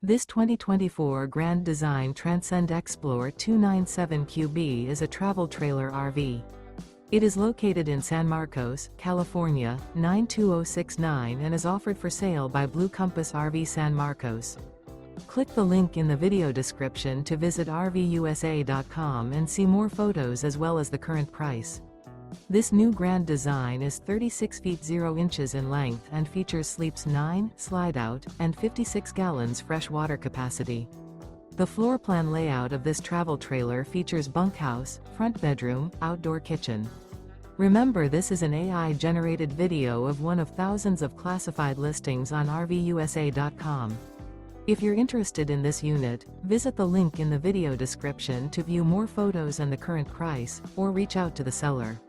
This 2024 Grand Design Transcend Xplor 297QB is a travel trailer RV. It is located in San Marcos, California, 92069 and is offered for sale by Blue Compass RV San Marcos. Click the link in the video description to visit RVUSA.com and see more photos as well as the current price. This new Grand Design is 36 feet 0 inches in length and features sleeps 9, slide-out, and 56 gallons fresh water capacity. The floor plan layout of this travel trailer features bunkhouse, front bedroom, outdoor kitchen. Remember, this is an AI-generated video of one of thousands of classified listings on RVUSA.com. If you're interested in this unit, visit the link in the video description to view more photos and the current price, or reach out to the seller.